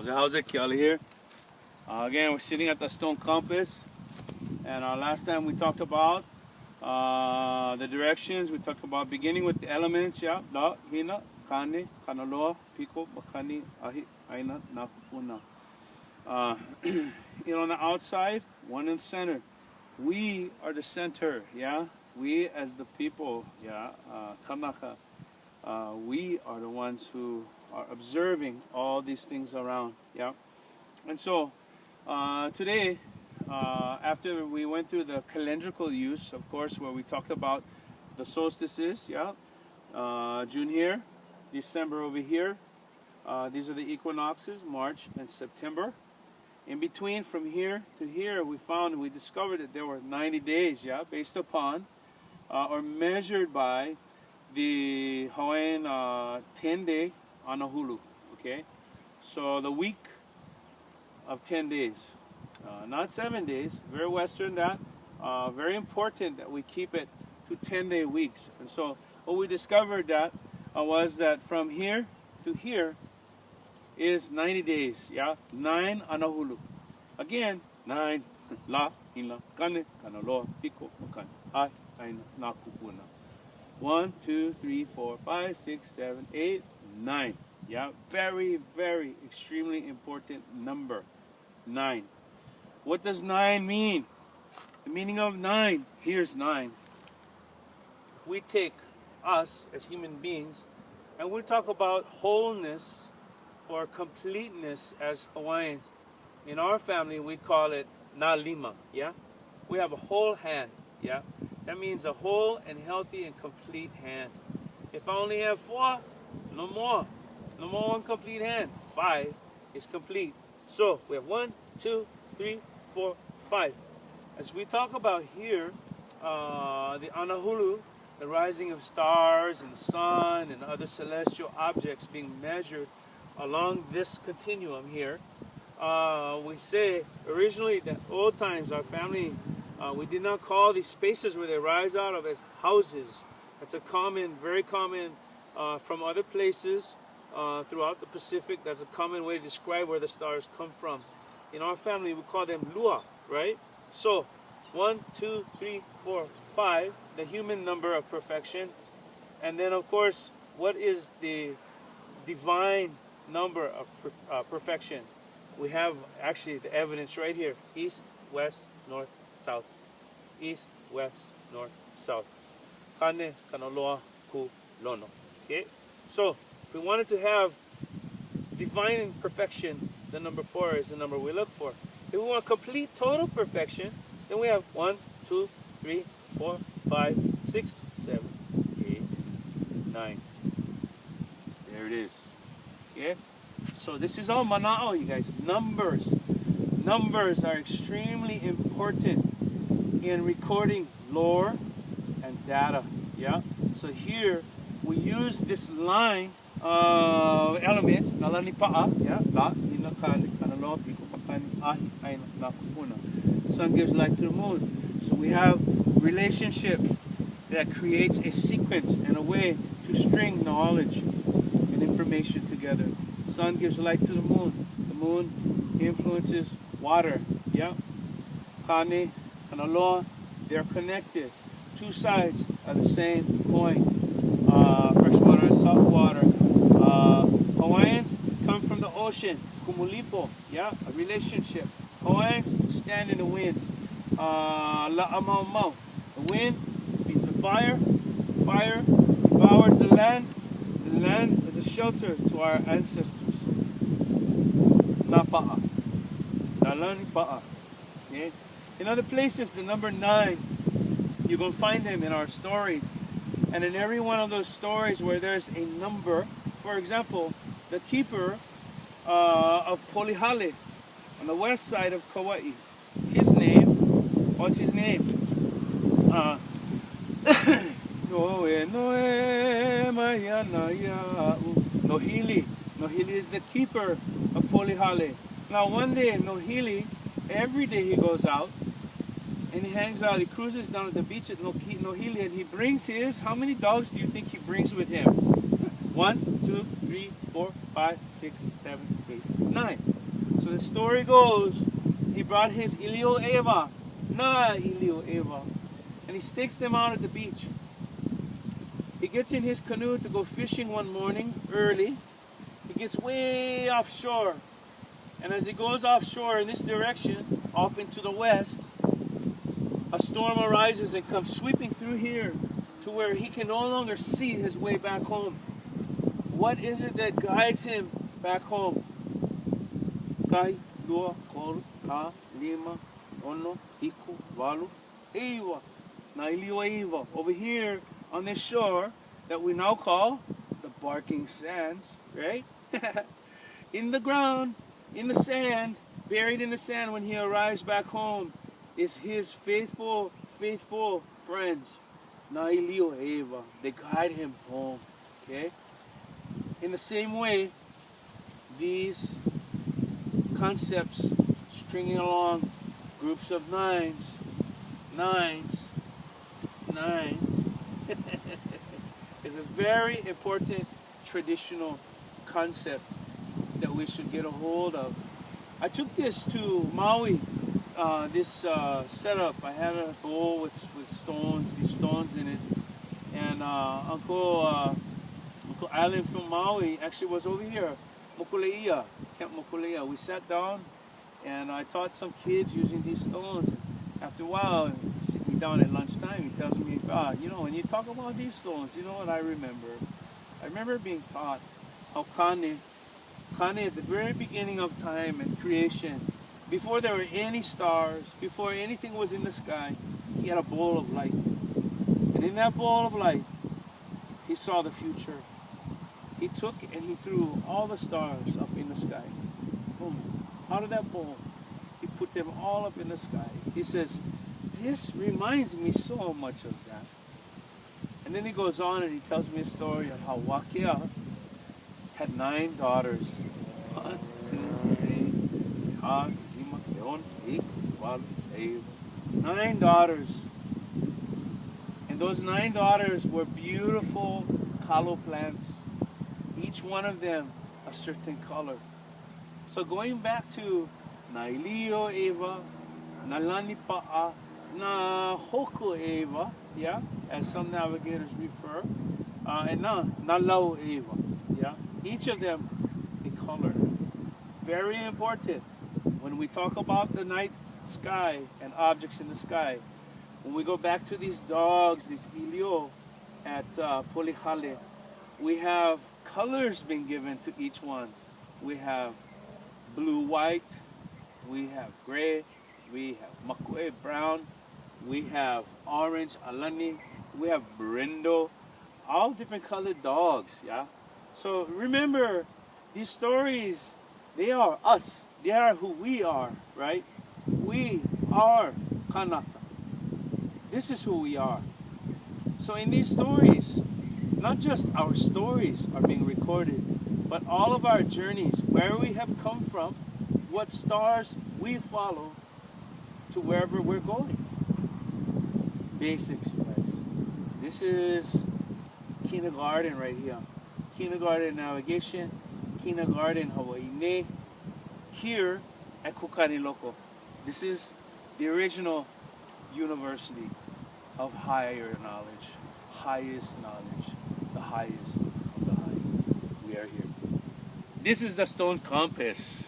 How's it? KEALE here. Again, we're sitting at the stone compass, and last time we talked about the directions. We talked about beginning with the elements, yeah, la, hina, kane, kanaloa, piko, makani, ahi, aina, nakupuna. On the outside, one in the center. We are the center, yeah. We as the people, yeah, kanaka. We are the ones who are observing all these things around, yeah. And so today, after we went through the calendrical use, of course, where we talked about the solstices, yeah, June here, December over here. These are the equinoxes, March and September. In between, from here to here, we discovered that there were 90 days, yeah, based upon or measured by the Hawaiian 10-day Anahulu, okay? So the week of 10 days, not 7 days, very Western that, very important that we keep it to 10-day weeks. And so what we discovered that was that from here to here is 90 days, yeah? 9 Anahulu. Again, 9, la, hina, kane, kanaloa, piko, makani, ai, aina, nakupuna. 1, 2, 3, 4, 5, 6, 7, 8, 9. Yeah, very, very extremely important number. 9. What does 9 mean? The meaning of 9, here's 9. If we take us as human beings and we talk about wholeness or completeness as Hawaiians, in our family we call it na lima, yeah? We have a whole hand, yeah? That means a whole and healthy and complete hand. If I only have 4, no more. No more one complete hand. 5 is complete. So we have 1, 2, 3, 4, 5. As we talk about here, the Anahulu, the rising of stars and the sun and other celestial objects being measured along this continuum here, we say originally that old times our family, we did not call these spaces where they rise out of as houses. That's a common, very common from other places throughout the Pacific. That's a common way to describe where the stars come from. In our family, we call them lua, right? So 1, 2, 3, 4, 5, the human number of perfection. And then, of course, what is the divine number of perfection? We have actually the evidence right here. East, west, north, south. East, west, north, south. Kane, kanaloa, ku, lono. Okay? So, if we wanted to have divine perfection, the number 4 is the number we look for. If we want complete total perfection, then we have 1, 2, 3, 4, 5, 6, 7, 8, 9. There it is. Okay? So this is all mana'o, you guys. Numbers. Numbers are extremely important in recording lore and data. Yeah? So here we use this line of elements, nalani pa'a, yeah, la, hina, kane, kanaloa, piko, makani, ahi, aina, nakupuna. Sun gives light to the moon. So we have relationship that creates a sequence and a way to string knowledge and information together. Sun gives light to the moon. The moon influences water. Yeah. Kane, kanaloa, they're connected. Two sides of the same coin. Freshwater and saltwater. Hawaiians come from the ocean. Kumulipo. Yeah. A relationship. Hawaiians stand in the wind. La'amau. The wind feeds the fire. Fire devours the land. The land is a shelter to our ancestors. Na pa'a. Nalani pa'a. Okay? In other places, the number 9, you're going to find them in our stories. And in every one of those stories where there's a number, for example, the keeper of Polihale on the west side of Kauai, his name, what's his name? Nohili. Nohili is the keeper of Polihale. Now one day Nohili, every day he goes out and he hangs out, he cruises down at the beach at Nohili, and he brings his, how many dogs do you think he brings with him? 1, 2, 3, 4, 5, 6, 7, 8, 9. So the story goes, he brought his Ilio Eiwa, Ilio Eiwa, and he stakes them out at the beach. He gets in his canoe to go fishing one morning early. He gets way offshore. And as he goes offshore in this direction, off into the west, a storm arises and comes sweeping through here to where he can no longer see his way back home. What is it that guides him back home? Kai, dua, koru, ka, lima, ono, hiku, walu, eiwa. Na Ilio Eiwa. Over here on this shore that we now call the Barking Sands, right? In the ground, in the sand, buried in the sand when he arrives back home, is his faithful friends, Na Ilio Eiwa. They guide him home, okay? In the same way, these concepts stringing along groups of nines, is a very important traditional concept that we should get a hold of. I took this to Maui, this setup. I had a bowl with stones, these stones in it, and Uncle Alan from Maui actually was over here, Camp Mokuleia. We sat down and I taught some kids using these stones. After a while, sitting down at lunchtime, he tells me, you know, when you talk about these stones, you know what I remember? I remember being taught how Kane at the very beginning of time and creation, before there were any stars, before anything was in the sky, he had a bowl of light. And in that bowl of light, he saw the future. He took and he threw all the stars up in the sky. Boom. Out of that bowl, he put them all up in the sky. He says, this reminds me so much of that. And then he goes on and he tells me a story of how Wakea had 9 daughters. 1, 2, 3, 9 daughters. And those 9 daughters were beautiful kalo plants. Each one of them a certain color. So going back to Na Ilio Eiwa, Na Lani pa'a, Na Hoku Eiwa, yeah, as some navigators refer, and Na Lau Eiwa, yeah. Each of them a color. Very important when we talk about the night sky and objects in the sky. When we go back to these dogs, these Ilio at Polihale, we have colors being given to each one. We have blue-white, we have gray, we have makue brown, we have orange alani, we have brindle, all different colored dogs, yeah? So remember, these stories, they are us. They are who we are, right? We are Kanaka. This is who we are. So in these stories, not just our stories are being recorded, but all of our journeys, where we have come from, what stars we follow to wherever we're going. Basics, you guys. This is kindergarten right here. Kindergarten navigation, kindergarten Hawaiian. Here at Kukariloko. This is the original university of higher knowledge, highest knowledge, the highest of the high. We are here. This is the stone compass.